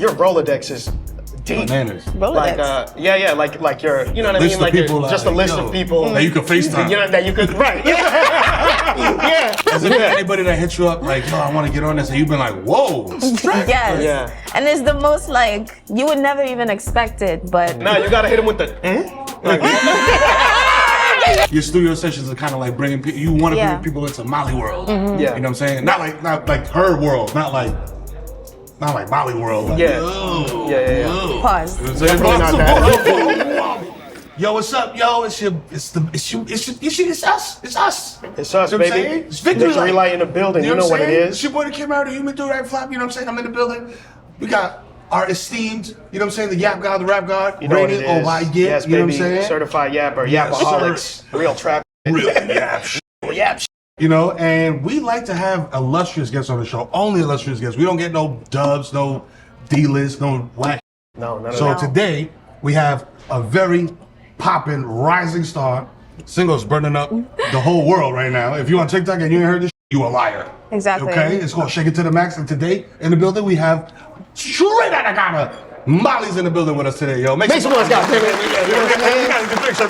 your Rolodex is deep. Bananas. Rolodex. Like your, you know what I mean? Like just a list of people that you can FaceTime. You know, that you could, right. Yeah. Has there been anybody that hits you up like, yo, I want to get on this, and you've been like, whoa. Yes. Yeah. And it's the most like, you would never even expect it, but. No, you gotta hit him with the, like, your studio sessions are kind of like bringing people, you want to bring people into Molly world. Yeah. You know what I'm saying? Not like her world, not like Molly world. Like, yeah. Pause. You know what I'm saying? Definitely not that. Yo, what's up, yo? It's us. It's us, You know what I'm baby. saying? It's Victory Light in the building. You know what it is. It's your boy that came out of Human Do Right Flop. You know what I'm saying? I'm in the building. We got our esteemed, you know what I'm saying, the Yap God, the Rap God, You know Rainey, what it is. Ovalle, Yes, you know what I'm baby. saying? Certified yapper, yapaholics, real trap. Real yap. Yap. You know, and we like to have illustrious guests on the show. Only illustrious guests. We don't get no dubs, no D-list, no whack. No, none of So that. today, we have a very poppin', rising star. Singles burning up the whole world right now. If you on TikTok and you ain't heard this, you a liar. Exactly. Okay? It's called Shake It to the Max. And today, in the building, we have straight out of Ghana. Molly's in the building with us today, yo. Make some noise, guys. We gotta get the picture.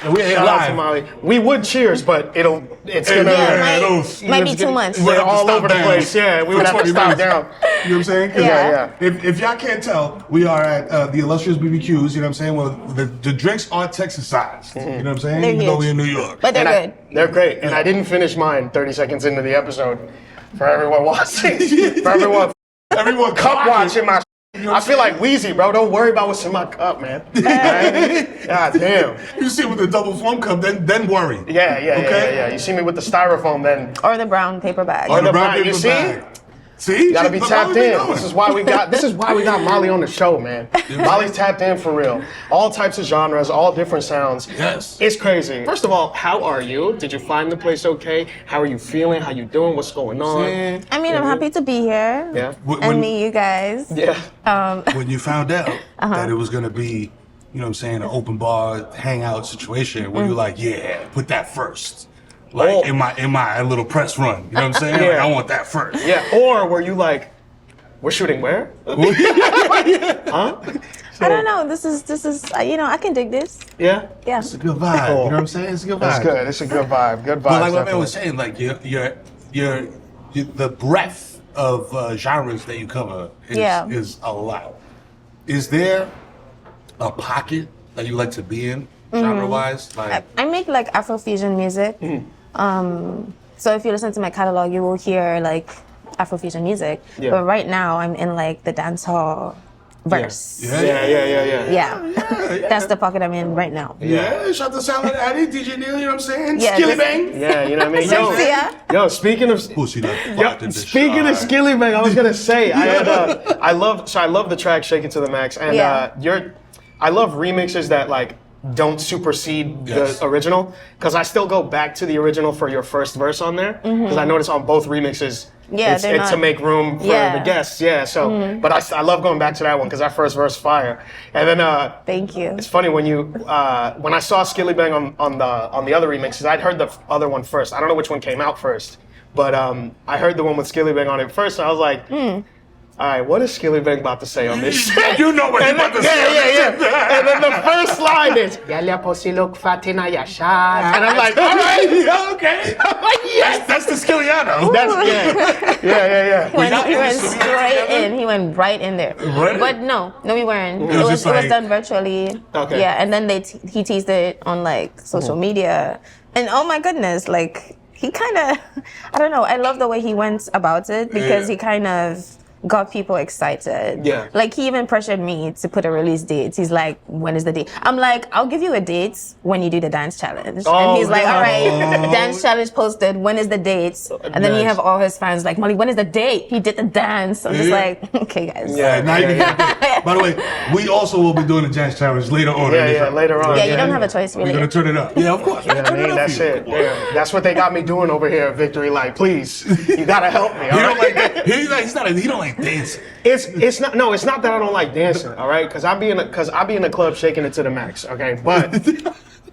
And we ain't Shout out to live. Molly. We would cheers, but it's gonna Might be too much. we're all over the place. Yeah, we would have to stop down. You know what I'm saying? 'Cause, Yeah. If y'all can't tell, we are at the illustrious BBQs. You know what I'm saying? Well, the drinks are Texas-sized. You know what I'm saying? They're Even though huge. we're in New York. But they're And good. they're great. And I didn't finish mine 30 seconds into the episode. For everyone watching, for everyone Everyone cup watching my. I feel like Wheezy, bro. Don't worry about what's in my cup, man. Right? God damn. You see with the double foam cup, then worry. Yeah. You see me with the styrofoam, then Or the brown paper bag. Or the brown brown paper paper see? bag. See? you gotta be Look, tapped Molly in. doing. This is why we got Molly on the show, man. Molly's tapped in for real. All types of genres, all different sounds. Yes. It's crazy. First of all, how are you? Did you find the place okay? How are you feeling? How you doing? What's going on? I mean, I'm happy to be here. Yeah. And meet you guys. Yeah. When you found out that it was gonna be, you know what I'm saying, an open bar hangout situation, were you like, yeah, put that first? Like Oh. in my little press run. You know what I'm saying? Yeah. Like, I want that first. Yeah. Or were you like, we're shooting where? Huh? I don't know. This is you know, I can dig this. Yeah. Yeah. It's a good vibe. Cool. You know what I'm saying? It's a good vibe. That's good. It's a good vibe. Good vibe. But like what man was saying, like your the breadth of genres that you cover is a lot. Is there a pocket that you like to be in, genre-wise? Like I make like Afrofusion music. So if you listen to my catalog, you will hear like Afrofusion music. Yeah. But right now, I'm in like the dancehall verse. Yeah. That's the pocket I'm in right now. yeah, shout to Silent Addy, DJ Neil, you know what I'm saying? Yeah, Skillibeng. Yeah, you know what I mean? Sexy, yeah? Yo, speaking of Pussy that Yo, fucked in the speaking of shot. Skillibeng, I was gonna say I love the track "Shake It to the Max," and Yeah. I love remixes that like don't supersede Yes. the original, because I still go back to the original for your first verse on there, because I notice on both remixes. Yeah, it's they're to not- make room for Yeah. the guests, yeah. So, but I love going back to that one because that first verse fire. And then Thank you. it's funny when you when I saw Skillibeng on the other remixes, I'd heard the other one first. I don't know which one came out first, but I heard the one with Skillibeng on it first, and I was like, all right, what is Skillibeng about to say on this shit? You know what he's about to say. Yeah. And then the first line is, "Girl, your pussy look fat in your shot," and I'm like, all right, Yeah, okay. I'm like, yes, That's the Skilliano. that's yeah. He went in the studio straight together? in. He went right in there. Right? But no, we weren't. was It was just like- done virtually. Okay. Yeah, and then he teased it on like social media, and oh my goodness, like he kind of, I don't know. I love the way he went about it because Yeah. he kind of got people excited. Yeah. Like he even pressured me to put a release date. He's like, when is the date? I'm like, I'll give you a date when you do the dance challenge. Oh, and he's like, yeah. all right, dance challenge posted. When is the date? And then you Nice. have all his fans like, Molly, when is the date? He did the dance. I'm just Yeah. like, okay, guys. Yeah. Now you can get it. By the way, we also will be doing the Jazz Challenge later on. Yeah, later on. Yeah, you don't have a choice We're really. gonna turn it up. Yeah, of course. You know what I mean? That's it. Yeah. That's what they got me doing over here at Victory Light. Please, you gotta help me. He all don't right? like that. He don't like dancing. It's not that I don't like dancing, all right? Because I be in the club shaking it to the max, okay? But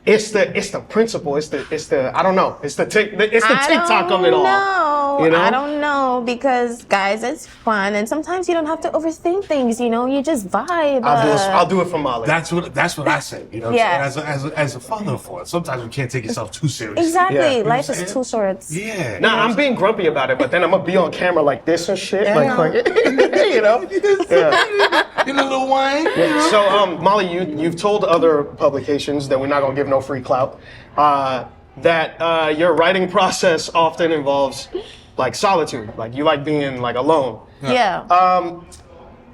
it's the principle. It's the I don't know. It's the TikTok of it all. No, You know? I don't know, because guys, it's fun, and sometimes you don't have to overthink things. You know, you just vibe. I'll do it for Molly. That's what I say. You know, what I'm saying? As a father of four, sometimes you can't take yourself too seriously. Exactly, Yeah. life is too short. Yeah. Nah, I'm being grumpy about it, but then I'm gonna be on camera like this and shit, like you know. Yeah. In a little wine. So, Molly, you've told other publications that we're not gonna give no free clout. That your writing process often involves like solitude, like you like being like alone. Yeah.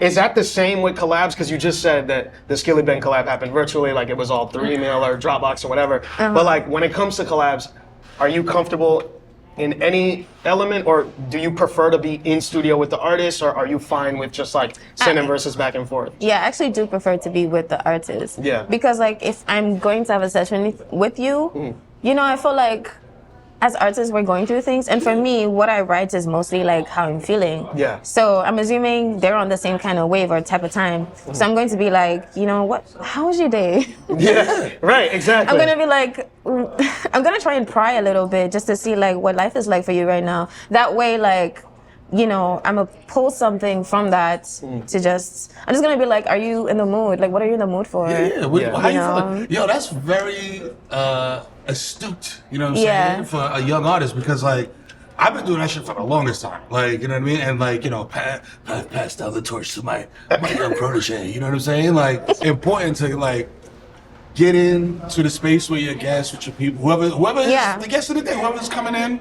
Is that the same with collabs? Because you just said that the SKILLIBENG collab happened virtually, like it was all through email or Dropbox or whatever. But like when it comes to collabs, are you comfortable in any element, or do you prefer to be in studio with the artist, or are you fine with just like sending verses back and forth? Yeah, I actually do prefer to be with the artist. Yeah. Because like if I'm going to have a session with you, you know, I feel like as artists we're going through things, and for me, what I write is mostly like how I'm feeling. Yeah. So I'm assuming they're on the same kind of wave or type of time. So I'm going to be like, you know, how was your day? Yeah, right, exactly. I'm gonna be like, I'm gonna try and pry a little bit just to see like what life is like for you right now. That way, like, you know, I'm gonna pull something from that to just, I'm just gonna be like, are you in the mood? Like, what are you in the mood for? How you know? feeling? Yo, that's very astute, you know what I'm Yeah. saying, for a young artist, because like I've been doing that shit for the longest time, like, you know what I mean, and like, you know, pass down the torch to my young protege, you know what I'm saying, like it's important to like get into the space where your guests, with your people, whoever is the guest of the day, whoever's coming in,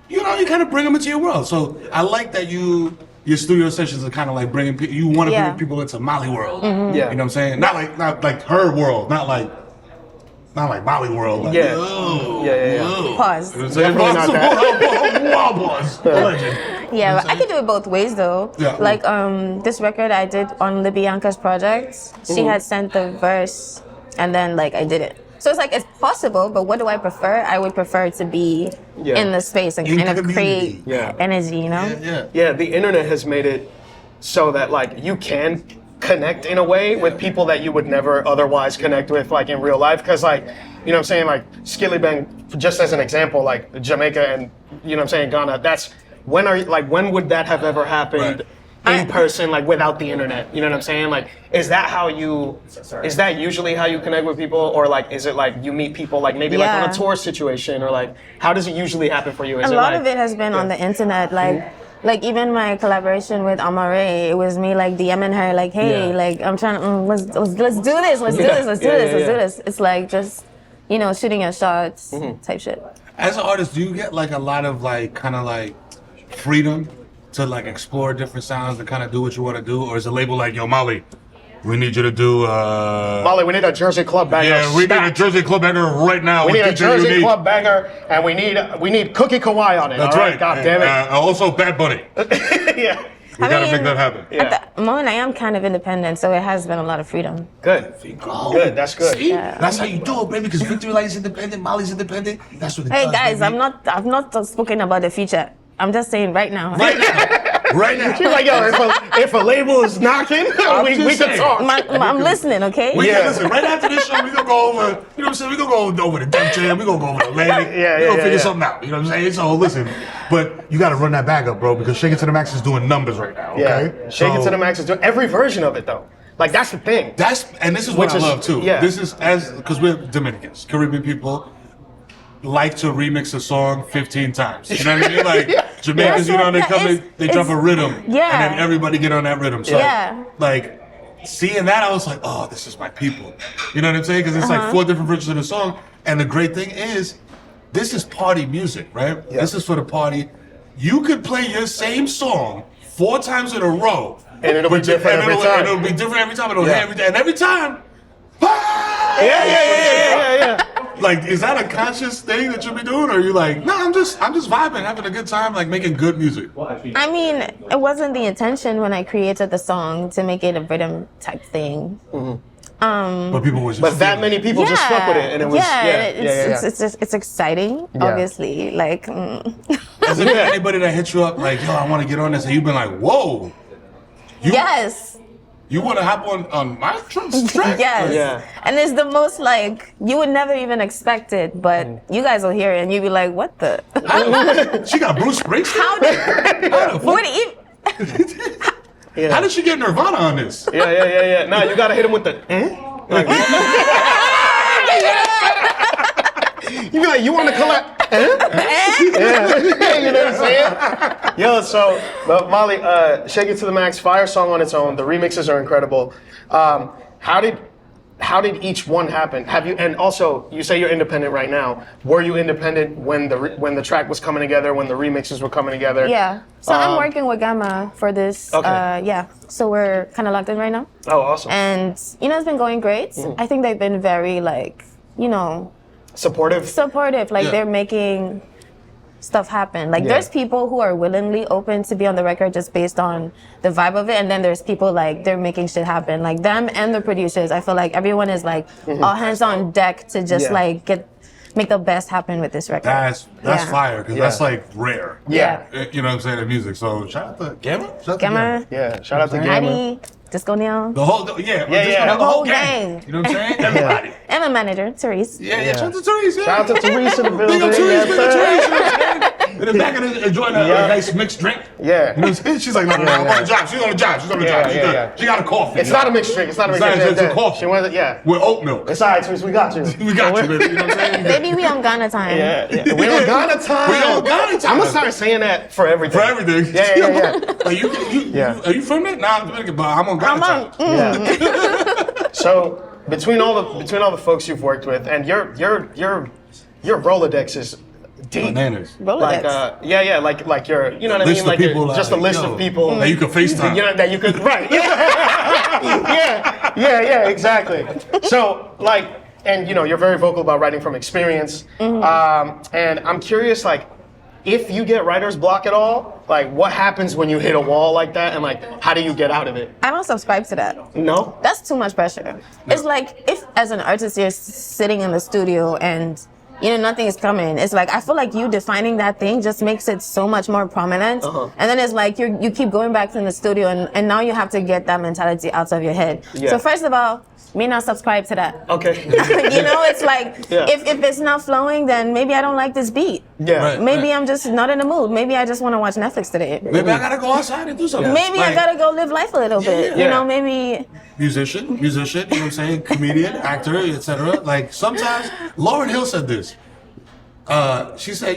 you know, you kind of bring them into your world. So I like that your studio sessions are kind of like bringing people, you want to bring people into Molly world, Yeah. you know what I'm saying, not like her world, not like Molly world. Like, Yeah. whoa, Yeah. whoa. Pause. You know what I'm saying? Definitely not that. Wow, pause. Legend. Yeah, I can do it both ways though. Yeah. Like this record I did on Libyanka's project, she had sent the verse and then like I did it. So it's like it's possible, but what do I prefer? I would prefer to be in the space and In kind of community. create energy, you know? Yeah. The internet has made it so that like you can connect in a way with people that you would never otherwise connect with like in real life, because like, you know what I'm saying, like SKILLIBENG, just as an example, like Jamaica and, you know what I'm saying, Ghana, that's when would that have ever happened in person, like without the internet? You know what I'm saying? Like, is that usually how you connect with people, or like is it like you meet people like maybe like on a tour situation, or like how does it usually happen for you? Is a lot of it has been on the internet, like even my collaboration with Amare, it was me like DMing her like, hey, like I'm trying to let's do this. It's like just, you know, shooting your shots type shit. As an artist, do you get like a lot of like kind of like freedom to like explore different sounds and kind of do what you want to do, or is a label like, yo, Molly, we need you to do Molly, we need a Jersey club banger. Yeah, we need a Jersey club banger right now. We need a Jersey club banger, and we need Cookie Kawhi on it. That's all right. God damn it. Also, Bad Bunny. Yeah. We gotta make that happen. At the moment, I am kind of independent, so it has been a lot of freedom. Good. Good. That's good. See? That's how you do it, baby. Because Victory Light is independent, Molly's independent. That's what it Hey does, guys, baby. I've not spoken about the future. I'm just saying right now. Right now. Right now. She's like, yo, if a label is knocking, we can talk. I'm listening, okay? Listen, right after this show, we're gonna go over, you know what I'm saying? We're gonna go over the Def Jam, we're gonna go over the Atlantic. We're gonna figure something out, you know what I'm saying? So listen, but you gotta run that bag up, bro, because Shake It to the Max is doing numbers right now, okay? Yeah. Shake It to the Max is doing every version of it though. Like that's the thing. And this is what I love too. Yeah. This is because we're Dominicans, Caribbean people, like to remix a song 15 times. You know what I mean? Like Jamaicans, you know, they come, they drop a rhythm, and then everybody get on that rhythm. So, like, seeing that, I was like, oh, this is my people. You know what I'm saying? Because it's like 4 different versions of the song. And the great thing is, this is party music, right? Yeah. This is for the party. You could play your same song 4 times in a row. And it'll be different every time. And it'll be different every time. It'll hit every day. And every time, yeah. Like, is that a conscious thing that you'll be doing, or are you like, no, I'm just vibing, having a good time, like making good music? I mean, it wasn't the intention when I created the song to make it a rhythm type thing. But people was just But that many people just fuck with it, and it was it's exciting, obviously. Like, Has there been anybody that hit you up like, yo, I want to get on this, and you've been like, whoa, yes. You want to hop on my track? Yes. Yeah. And it's the most like, you would never even expect it, but you guys will hear it and you'll be like, what the? She got Bruce Springsteen? How did, what even? How did she get Nirvana on this? Yeah. No, you gotta hit him with the. Like, you be like, you want to collect? Yeah. You know what I'm saying? Yo, so Molly, Shake It to the Max, fire song on its own. The remixes are incredible. How did each one happen? Have you? And also, you say you're independent right now. Were you independent when the track was coming together? When the remixes were coming together? Yeah. So I'm working with Gamma for this. Okay. Yeah. So we're kind of locked in right now. Oh, awesome. And it's been going great. I think they've been very Supportive. Like they're making stuff happen. Like there's people who are willingly open to be on the record just based on the vibe of it, and then there's people like they're making shit happen. Like them and the producers, I feel like everyone is like all hands on deck to just like make the best happen with this record. That's fire, because that's like rare. Yeah. You know what I'm saying, in music. So shout out to Gamma. Gamma. Yeah. Shout out to Gamma. Addy, Disco Neil. The whole The whole gang. You know what I'm saying? Everybody. And my manager, Therese. Yeah. Shout out to Therese. Shout out to Therese in the building. Big up Therese. Yes, Big up sir. Therese. You know what I'm saying? In the back of enjoying a nice mixed drink. Yeah. You know what I'm saying? She's like, no, I'm on the job. She's on the job. She's good. She got a coffee. It's not a mixed drink. It's not a mixed drink. It's a coffee. She wants it. Yeah. With oat milk. It's all right, Therese. We got you. We got you, baby. You know what I'm saying? Baby, we on Ghana time. Yeah. We on Ghana time. We on Ghana time. I'm gonna start saying that for everything. For everything. Yeah. Like are you from there? Nah, I'm Dominican, but I'm on Ghana time. So between all the folks you've worked with, and your Rolodex is deep. Bananas. Rolodex. Like like your, you know what I mean, like just a list of people that you can FaceTime. You know that you could yeah, exactly. So like, and you're very vocal about writing from experience. And I'm curious, like, if you get writer's block at all, like what happens when you hit a wall like that, and like how do you get out of it? I don't subscribe to that. No? That's too much pressure. It's like if as an artist you're sitting in the studio and nothing is coming. It's like I feel like you defining that thing just makes it so much more prominent. And then it's like you keep going back to the studio and now you have to get that mentality out of your head. Yeah. So first of all, me not subscribe to that. Okay. It's like if it's not flowing, then maybe I don't like this beat. Yeah. Right. Maybe I'm just not in the mood. Maybe I just want to watch Netflix today. Maybe I gotta go outside and do something. Maybe I gotta go live life a little bit. Maybe. Musician, you know what I'm saying? Comedian, actor, etc. Like sometimes, Lauryn Hill said this. She said,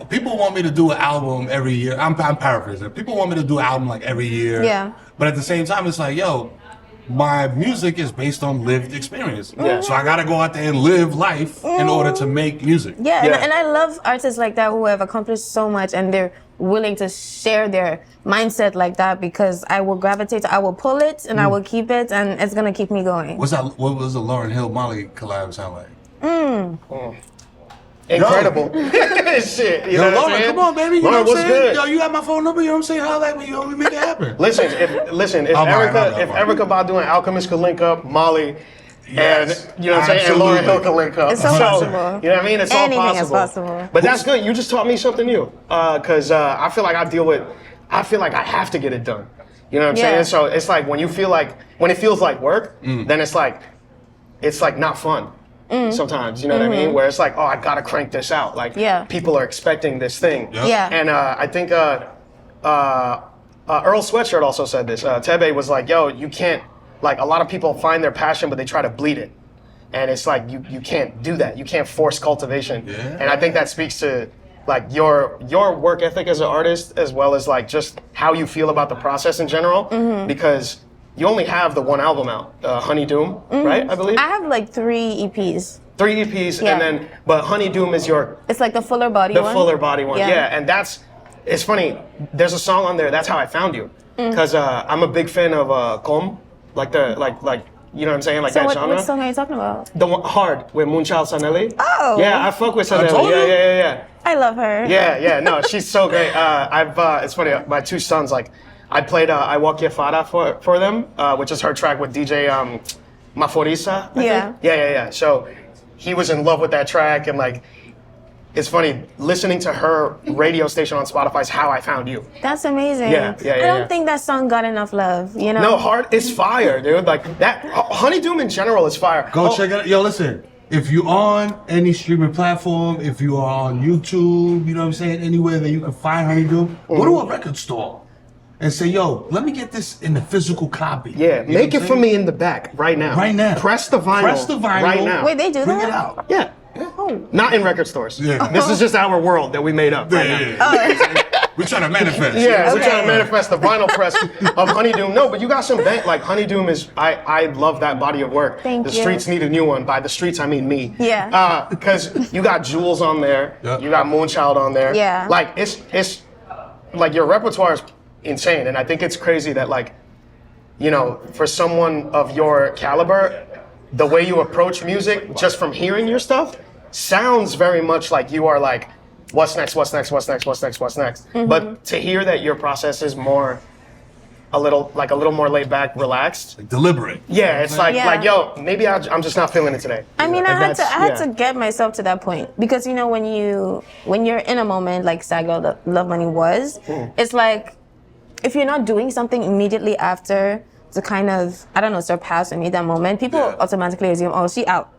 people want me to do an album every year. I'm paraphrasing. People want me to do an album like every year. Yeah. But at the same time, it's like, my music is based on lived experience. Yeah. So I gotta go out there and live life in order to make music. Yeah. And I love artists like that who have accomplished so much and they're willing to share their mindset like that, because I will gravitate, I will pull it and I will keep it, and it's gonna keep me going. What was the Lauryn Hill MOLIY collab sound like? Incredible. Shit. You know what I'm Lauryn, saying? come on, baby. You Lauryn, know what what's I'm saying? good? Yo, you got my phone number, you know what I'm saying? Holla at me, we make it happen. Listen, if I'm Erykah Badu and Alchemist could link up, Molly, Yes, and you know what I'm saying, and Lauryn Hill could link up. It's so possible. You know what I mean? It's Anything all is possible. But that's good. You just taught me something new. Because I feel like I feel like I have to get it done. You know what I'm saying? So it's like when it feels like work, then it's like not fun. Sometimes, you know what I mean? Where it's like, I gotta crank this out. Like, people are expecting this thing. Yeah. And I think Earl Sweatshirt also said this. Tebe was like, you can't, like, a lot of people find their passion, but they try to bleed it. And it's like, you can't do that. You can't force cultivation. Yeah. And I think that speaks to, like, your work ethic as an artist, as well as, like, just how you feel about the process in general. Because you only have the one album out, Honey Doom, right? I believe. I have like 3 EPs. 3 EPs, and but Honey Doom is It's like the fuller body one. The fuller body one, and it's funny. There's a song on there. That's how I found you, because I'm a big fan of Com, like you know what I'm saying, like that genre. What song are you talking about? The one, Hard with Moonchild Sanelli. Oh. Yeah, I fuck with I told Sanelli. you. Yeah. I love her. Yeah. No, she's so great. It's funny. My 2 sons, like, I played I Walk Your Fada for them, which is her track with DJ Maforisa. I think. Yeah. So he was in love with that track, and like it's funny, listening to her radio station on Spotify is how I found you. That's amazing. Yeah. I don't think that song got enough love, you know? No, Heart is fire, dude. Like that, Honey Doom in general is fire. Go check it out. Yo, listen. If you're on any streaming platform, if you are on YouTube, you know what I'm saying, anywhere that you can find Honeydew, go to a record store and say, yo, let me get this in the physical copy. Yeah, You know make what it I'm for saying? me in the back right now. Right now. Press the vinyl. Press the vinyl. right now. Wait, they do Bring that? it out. Yeah. Oh. Not in record stores. Yeah. This is just our world that we made up right now. Yeah. We're trying to manifest. Yeah, we're Okay. trying to manifest the vinyl press of Honey Doom. No, but you got some like Honey Doom is. I love that body of work. Thank the you. Streets need a new one. By the streets, I mean me. Yeah. Because you got Jules on there. Yeah. You got Moonchild on there. Yeah. Like it's like your repertoire is insane, and I think it's crazy that like, you know, for someone of your caliber, the way you approach music, just from hearing your stuff, sounds very much like you are like, what's next, what's next, what's next, what's next, what's next. But to hear that your process is more, a little more laid back, relaxed. Like deliberate. Yeah, it's like, Yeah. like, yo, maybe I'm just not feeling it today. I mean, I Like, had to get myself to that point because you know when you're in a moment like Sad Girl Love Money was, it's like if you're not doing something immediately after to kind of surpass or meet that moment, people automatically assume, oh, she out.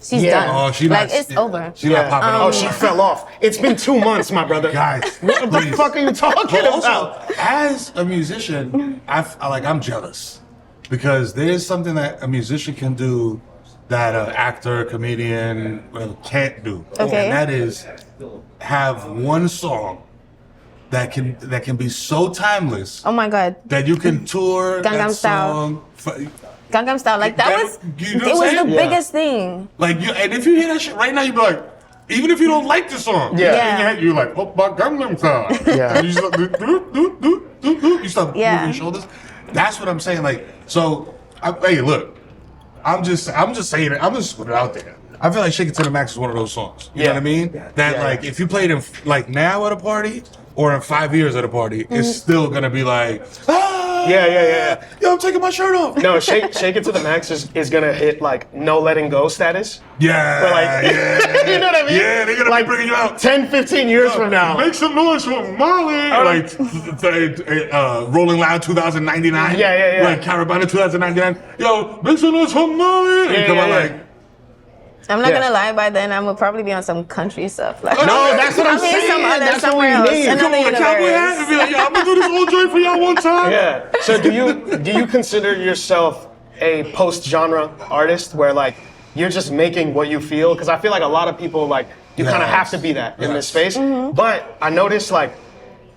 She's Yeah. done. Oh, she like not- it's over. She not popping Oh, up. she fell off. It's been 2 months, my brother. Guys, What the please. fuck are you talking But also, about? as a musician, I'm jealous because there's something that a musician can do that an actor, comedian can't do. Okay. And that is have one song that can be so timeless Oh my God. that you can tour Gangnam that Style. song. Gangnam Style, like that That- was, you know it what I'm was saying? the Yeah. biggest thing. Like you, and if you hear that shit right now, you'd be like, even if you don't like the song, Yeah. Yeah. in your head, you're like, oh my Gangnam Style. Yeah. And you start, you start Yeah. moving your shoulders. That's what I'm saying. Like, so, hey, look, I'm just saying it. I'm just putting it out there. I feel like "Shake It to the Max" is one of those songs. You know Yeah. what I mean? That Yeah. like, if you played it like now at a party or in 5 years at a party, it's still gonna be like, ah, Yeah. yo, I'm taking my shirt off. No, Shake It to the Max is gonna hit like no letting go status. Yeah, But, like, yeah. you know what I mean? Yeah, they're gonna Like, be bringing you out. 10, 15 years from now. Make some noise for Molly. Like Rolling Loud 2099. Yeah. Like Carabana 2099. Yo, make some noise for Molly. And Yeah, come on, yeah. like, I'm not Yeah. gonna lie, by then I would probably be on some country stuff. Like, No, that's what I'm I mean, saying. some other, That's what somewhere we else, need. another come on, cowboy hat. And universe. be like, yo, I'm gonna do this whole joint for y'all one time. Yeah. So do you consider yourself a post-genre artist where like you're just making what you feel? Because I feel like a lot of people like you kind of Yes. have to be that in this space. Mm-hmm. But I noticed like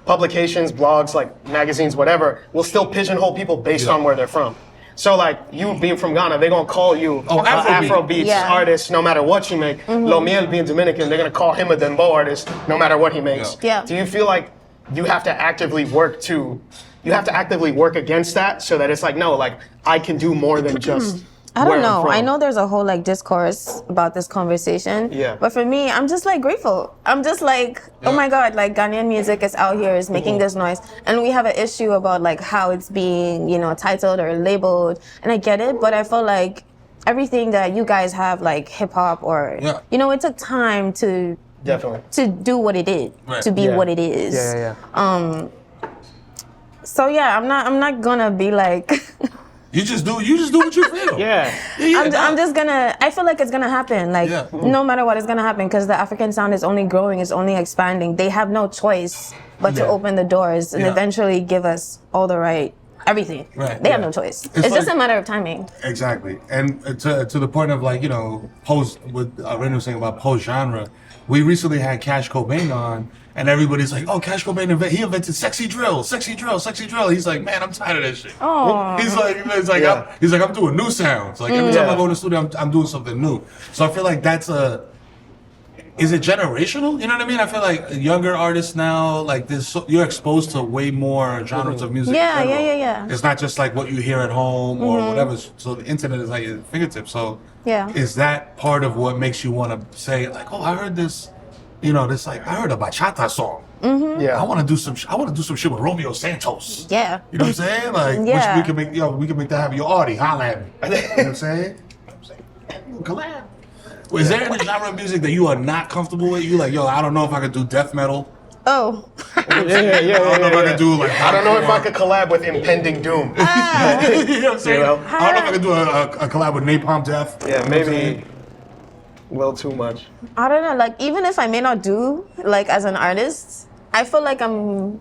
publications, blogs, like magazines, whatever, will still pigeonhole people based on where they're from. So like you being from Ghana, they're gonna call you Afrobeat. Afrobeats Yeah. artist no matter what you make. Lo Miel being Dominican, they're gonna call him a dembow artist no matter what he makes. Yeah. Do you feel like you have to actively work against that so that it's like, no, like I can do more than just I where don't I'm know. from. I know there's a whole like discourse about this conversation. Yeah. But for me, I'm just like grateful. I'm just like, oh my God, like Ghanaian music is out here, is making this noise. And we have an issue about like how it's being, you know, titled or labeled. And I get it, but I feel like everything that you guys have, like hip hop or, Yeah. you know, it took time to Definitely. do what it did, Right. to be Yeah. what it is. Yeah. So yeah, I'm not gonna be like You just do what you feel. Yeah. I'm just gonna. I feel like it's gonna happen. Like Yeah. no matter what, it's gonna happen because the African sound is only growing, it's only expanding. They have no choice but to open the doors and Yeah. eventually give us all the right everything. Right. They have no choice. It's like- just a matter of timing. Exactly, and to the point of like, you know, post what Rainey was saying about post genre. We recently had Cash Cobain on, and everybody's like, "Oh, Cash Cobain he invented sexy drill, sexy drill, sexy drill." He's like, "Man, I'm tired of that shit." Oh. He's like, Yeah. I'm doing new sounds. Like every time Yeah. I go in the studio, I'm doing something new. So I feel like is it generational? You know what I mean? I feel like younger artists now, like this, you're exposed to way more genres of music. in Yeah, general. yeah. It's not just like what you hear at home or whatever. So the internet is at your fingertips. So Yeah. is that part of what makes you want to say like, oh, I heard this, you know, this like I heard a bachata song. Yeah. I want to do some shit with Romeo Santos. Yeah. You know what I'm saying? Like, Yeah. which we can make that happen. Your Audi, holla at me. You know what I'm saying? Collab. Is there any genre of music that you are not comfortable with? You like, yo, I don't know if I could do death metal. Oh. I don't know if I could do like. I don't know if I could collab with Impending Doom. You know what I'm saying? You know? I don't know if I could do a collab with Napalm Death. Yeah, maybe a little too much. I don't know, like even if I may not do like as an artist, I feel like I'm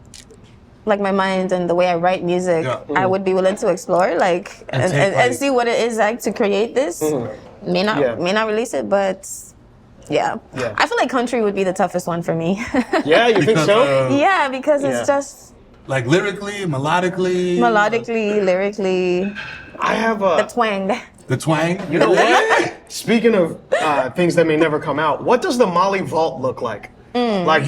like my mind and the way I write music, I would be willing to explore like and see what it is like to create this. May not release it, but yeah. I feel like country would be the toughest one for me. Yeah, you think so? Yeah, because it's just like lyrically, melodically, lyrically. I have the twang. The twang. You know what? Speaking of things that may never come out, what does the MOLIY vault look like? Like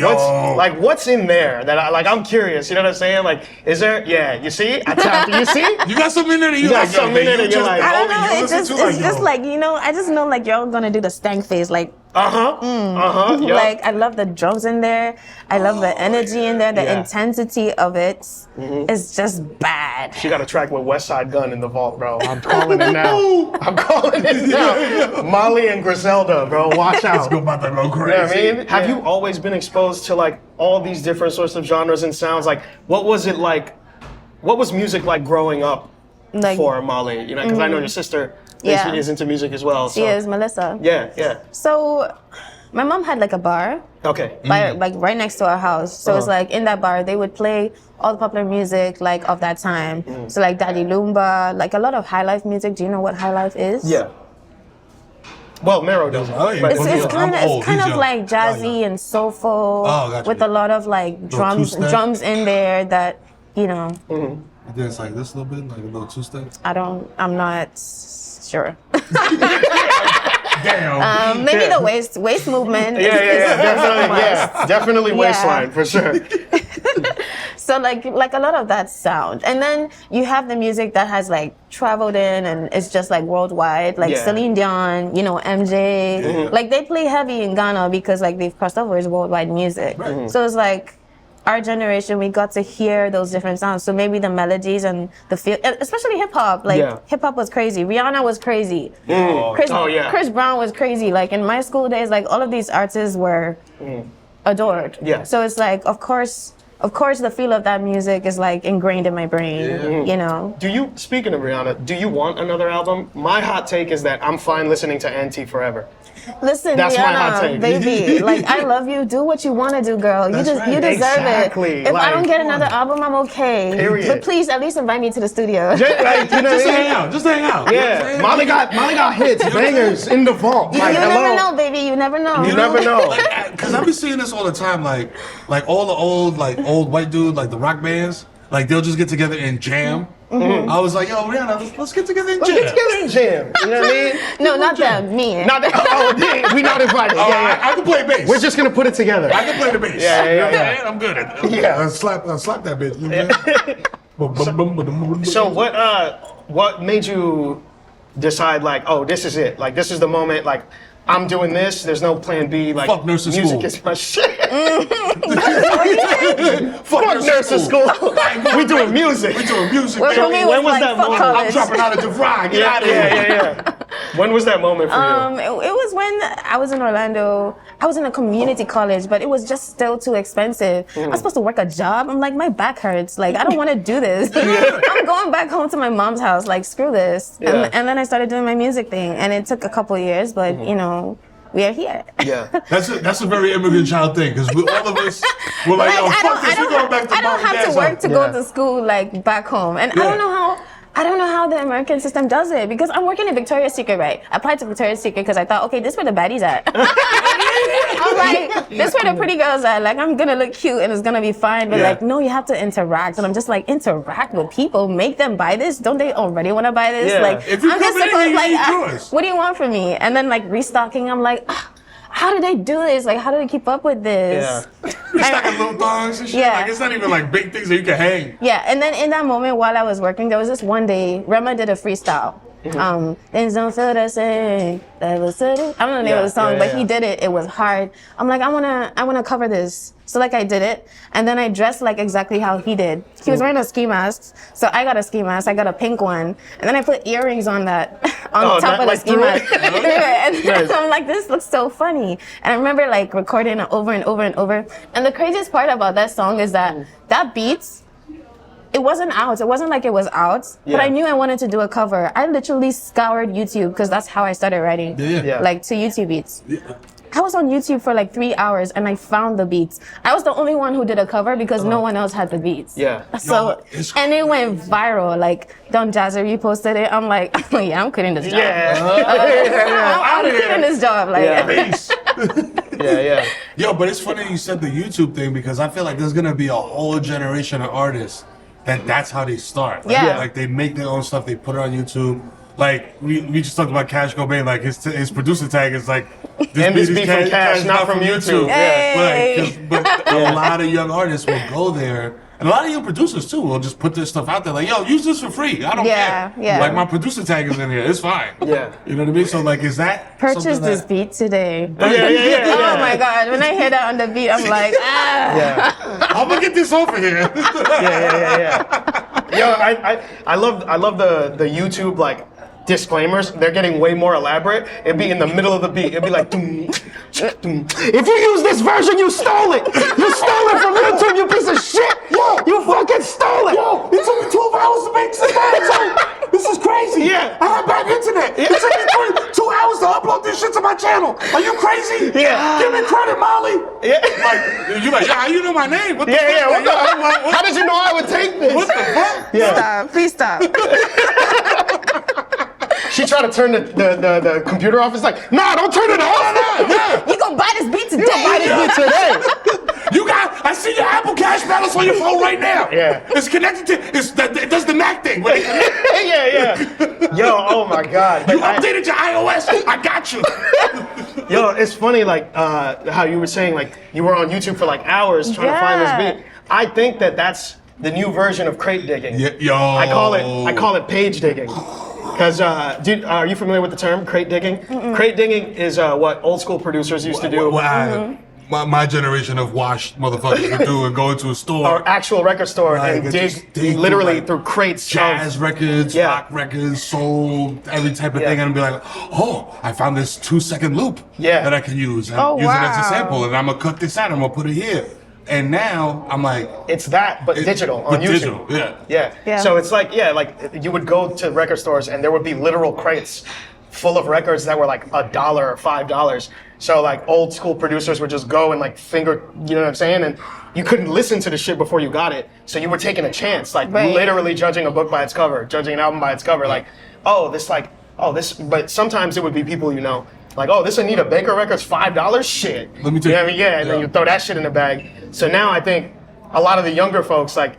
what's in there that I'm curious, you know what I'm saying? Like, is there? Yeah, you see? I tapped you. See? You got something in there. You got something in there. You're like, I don't know. It's just like, you know, I just know like y'all gonna do the stank face, like. Like I love the drums in there. I love the energy in there. The intensity of it is just bad. She got a track with West Side Gun in the vault, bro. I'm calling it now. I'm calling it now. MOLIY and Griselda, bro. Watch out. It's about to go crazy. You know what I mean? Have you always been exposed to like all these different sorts of genres and sounds? Like, what was it like? What was music like growing up for MOLIY? You know, because I know your sister. She is into music as well. She is, Melissa. Yeah. So, my mom had like a bar. Okay. Like right next to our house. So it's like in that bar they would play all the popular music like of that time. So like Daddy Lumba, like a lot of HIGHLIFE music. Do you know what HIGHLIFE is? Yeah. Well, Mero does. It's kind of like jazzy and soulful with a lot of like drums in there that, you know. It's like this a little bit, like a little two-step. I'm not sure. Damn. Maybe the waist movement. Definitely waistline for sure. So like a lot of that sound, and then you have the music that has like traveled in and it's just like worldwide, like Celine Dion, you know, MJ. Like they play heavy in Ghana because like they've crossed over as worldwide music. So it's like. Our generation, we got to hear those different sounds. So maybe the melodies and the feel, especially hip hop. Like hip hop was crazy. Rihanna was crazy. Chris Brown was crazy. Like in my school days, like all of these artists were adored. So it's like, of course, the feel of that music is like ingrained in my brain. You know. Speaking of Rihanna, do you want another album? My hot take is that I'm fine listening to Auntie forever. Listen, that's Rihanna, my hot take. Baby, like I love you. Do what you want to do, girl. You deserve it. If I don't get another album, I'm okay. Period. But please, at least invite me to the studio. Just hang out. Just hang out. Yeah, MOLIY got hits, bangers in the vault. You never know, baby. You never know. You never know. Because I be seeing this all the time. Like all the old white dudes, like the rock bands. Like they'll just get together and jam. I was like, yo, Rihanna, let's get together and jam. Let's get together and jam. You know what I mean? No, not them. Me. Not that. We not invited. I can play bass. We're just gonna put it together. I can play the bass. Yeah. I'm good at it. Yeah. Slap that bitch. So what made you decide like, oh, this is it? Like this is the moment. Like I'm doing this. There's no plan B. Like fuck nursing music school. Is my shit. Fuck nursing school. We doing music. Well, for me, when was like, that moment? I'm dropping out of DeVry. Get out of here. Yeah. When was that moment for you? It was when I was in Orlando. I was in a community college, but it was just still too expensive. I was supposed to work a job. I'm like, my back hurts. Like, I don't want to do this. I'm going back home to my mom's house. Like, screw this. And then I started doing my music thing, and it took a couple years, but you know. We are here. Yeah, that's a very immigrant child thing because all of us were like, yo, fuck this, we're going back to I don't have to work to go to school like back home, and I don't know how the American system does it because I'm working in Victoria's Secret, right? I applied to Victoria's Secret because I thought, okay, this is where the baddies at. I'm like, this is where the pretty girls are. Like, I'm gonna look cute and it's gonna be fine, but like, no, you have to interact, and I'm just like, interact with people, make them buy this. Don't they already want to buy this? Like, I'm just supposed like, what do you want from me? And then like restocking, I'm like. How do they do this? Like, how do they keep up with this? It's like a little thongs and shit. Like, it's not even like big things that you can hang. Yeah, and then in that moment while I was working, there was this one day, Rema did a freestyle. Things don't feel the same. I don't know the name of the song, but he did it. It was hard. I'm like, I wanna cover this. So like I did it, and then I dressed like exactly how he did. He was wearing a ski mask, so I got a ski mask. I got a pink one, and then I put earrings on that on top of the ski mask. And I'm like, this looks so funny. And I remember like recording it over and over and over. And the craziest part about that song is that that beats. It wasn't out. It wasn't like it was out, but I knew I wanted to do a cover. I literally scoured YouTube because that's how I started writing, like to YouTube beats. I was on YouTube for like 3 hours and I found the beats. I was the only one who did a cover because no one else had the beats. So, and it went viral. Like, Don Jazzy reposted it. I'm like, oh, yeah, I'm quitting this job. I'm quitting this job. Like, Yo, but it's funny you said the YouTube thing because I feel like there's gonna be a whole generation of artists that's how they start. Like they make their own stuff, they put it on YouTube. Like we just talked about Cash Cobain, like his producer tag is like this beat from Cash, not from YouTube. But a lot of young artists will go there, and a lot of young producers too will just put their stuff out there, like, yo, use this for free. I don't care. Like my producer tag is in here, it's fine. You know what I mean? So like, is that purchase this beat today? Oh my god, when I hear that on the beat, I'm like, I'm gonna get this over here. Yo, I love the YouTube like disclaimers. They're getting way more elaborate. It'd be in the middle of the beat. It'd be like, doom, doom. If you use this version, you stole it. You stole it from YouTube, you piece of shit. Yo, you fucking stole it. Yo, it took me 12 hours to make this. This is crazy. I have bad internet. It took me 2 hours to upload this shit to my channel. Are you crazy? Give me credit, Molly. Like, you're like, how you know my name? What the fuck? How did you know I would take this? What the fuck? Stop, please stop. She tried to turn the computer off. It's like, nah, don't turn it off. You gonna buy this beat today? I see your Apple Cash balance on your phone right now. It's connected to, it does the Mac thing. Yo, oh my God. You updated your iOS, I got you. Yo, it's funny, like, how you were saying, like, you were on YouTube for like hours trying to find this beat. I think that's the new version of crate digging. I call it page digging. Because, are you familiar with the term crate digging? Crate digging is what old school producers used to do. My generation of washed motherfuckers would do and go into a store. Or actual record store and dig literally through crates. Jazz records, rock records, soul, every type of thing. And be like, oh, I found this 2-second loop that I can use. And use it as a sample. And I'm going to cut this out. I'm going to put it here. And now I'm like, it's that, but digital on YouTube. Digital, So it's like, like you would go to record stores and there would be literal crates full of records that were like $1 or $5. So like old school producers would just go and like finger, you know what I'm saying? And you couldn't listen to the shit before you got it. So you were taking a chance, like literally judging a book by its cover, judging an album by its cover. Like, but sometimes it would be people you know. Like, oh, this Anita Baker record's $5? Shit. Let me tell you. And then you throw that shit in the bag. So now I think a lot of the younger folks like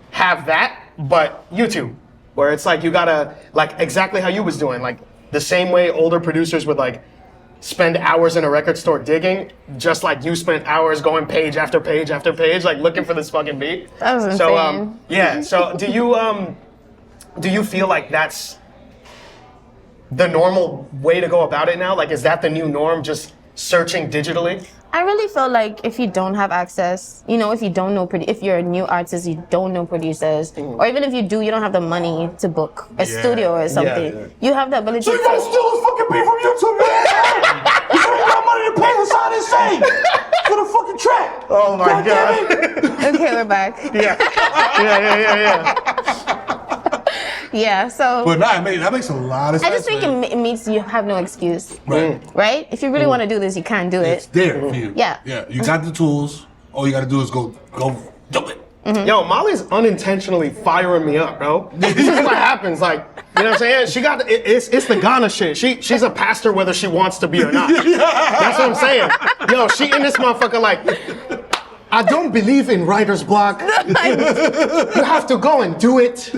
have that, but YouTube, where it's like you gotta, like exactly how you was doing, like the same way older producers would like spend hours in a record store digging, just like you spent hours going page after page after page, like looking for this fucking beat. That was insane. So do you feel like that's the normal way to go about it now? Like, is that the new norm, just searching digitally? I really feel like if you don't have access, you know, if you don't know, if you're a new artist, you don't know producers, or even if you do, you don't have the money to book a studio or something. You have the ability so you gotta steal this fucking beat from YouTube, man! You ain't got money to pay Hasan and Say for the fucking track! Oh my God. Okay, we're back. So. But nah, that makes a lot of sense. I just think it means you have no excuse. Right? If you really want to do this, you can't do it. It's there for you. Yeah. You got the tools. All you gotta do is go do it. Yo, Molly's unintentionally firing me up, bro. This is what happens. Like, you know what I'm saying? She got it's the Ghana shit. She's a pastor whether she wants to be or not. That's what I'm saying. Yo, she in this motherfucker like, I don't believe in writer's block. You have to go and do it.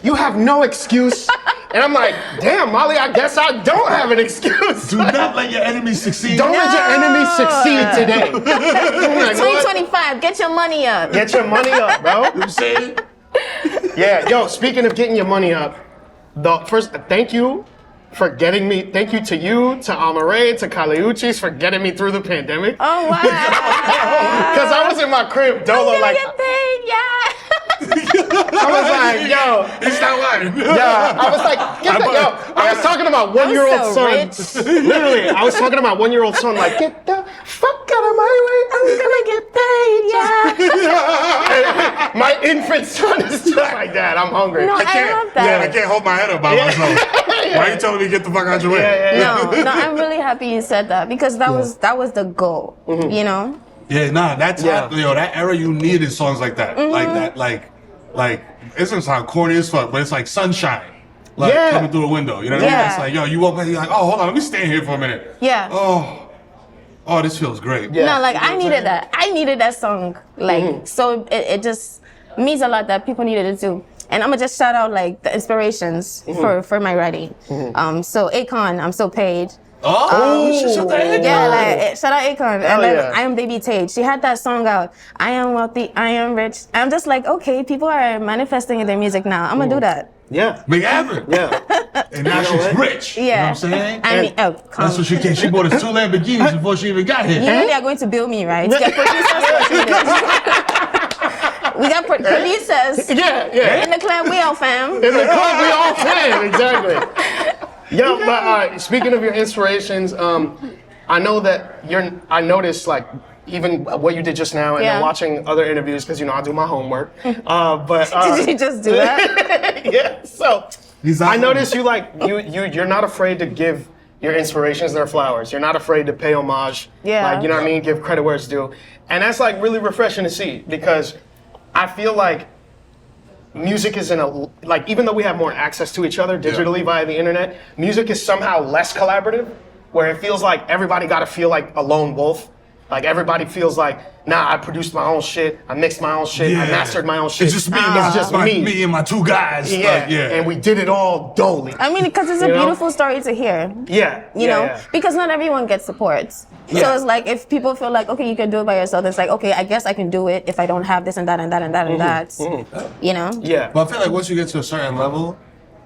You have no excuse. And I'm like, damn, Molly, I guess I don't have an excuse. Do not let your enemies succeed. Don't let your enemies succeed today. It's 2025. Get your money up. Get your money up, bro. You know what I'm saying? Yeah, yo, speaking of getting your money up, First, thank you for getting me. Thank you to you, to Amare, to UCHIS for getting me through the pandemic. Oh wow! Because I was in my crib, dolo, like. Get paid, yeah. I was like, yo, It's not lying. yeah. I was like, get that, yo. I was talking to my 1-year-old so son. Literally, I was talking to my 1-year-old son, like, get the fuck out of my way. I'm gonna get paid, yeah. My infant son is just like, Dad, I'm hungry. No, I can't, love that. Yeah, I can't hold my head up by myself. Why are you telling me to get the fuck out your way? No, I'm really happy you said that because that was the goal, you know? Yeah, nah, that's how, that era you needed songs like that. Like that, like it doesn't sound corny as fuck, but it's like sunshine. Like coming through a window. You know what I mean? It's like, yo, you woke up, you're like, oh, hold on, let me stay here for a minute. Yeah. Oh, this feels great. Yeah. No, like I needed that. I needed that song. Like so it just means a lot that people needed it too. And I'm gonna just shout out like the inspirations for my writing. So Akon, I'm So Paid. Oh, you should shout that in. Yeah, like shout out Akon. And then yeah. I Am Baby Tate. She had that song out. I am wealthy, I am rich. I'm just like, okay, people are manifesting in their music now. I'm gonna do that. Yeah. Make it happen. Yeah. And now she's rich. Yeah. You know what I'm saying? I mean, That's what she came. She bought us 2 Lamborghinis before she even got here. you know they are going to bill me, right? To get producers for we got producers. Yeah. In the club, we all fam. In the club, we all fan. Exactly. Yo, but speaking of your inspirations, I know that I noticed like even what you did just now, and then watching other interviews because I do my homework. But Did you just do that? yeah. So I noticed you're not afraid to give your inspirations their flowers. You're not afraid to pay homage. Yeah. Like, you know what I mean? Give credit where it's due, and that's like really refreshing to see because I feel like music is even though we have more access to each other digitally via the internet, music is somehow less collaborative, where it feels like everybody got to feel like a lone wolf. Like everybody feels like, nah, I produced my own shit, I mixed my own shit, I mastered my own shit. It's just me, me and my 2 guys. Yeah, and we did it all dolly. I mean, because it's a beautiful story to hear. Yeah, you know, because not everyone gets support. So it's like if people feel like, okay, you can do it by yourself, it's like, okay, I guess I can do it if I don't have this and that and that and that and that. You know? Yeah. But I feel like once you get to a certain level,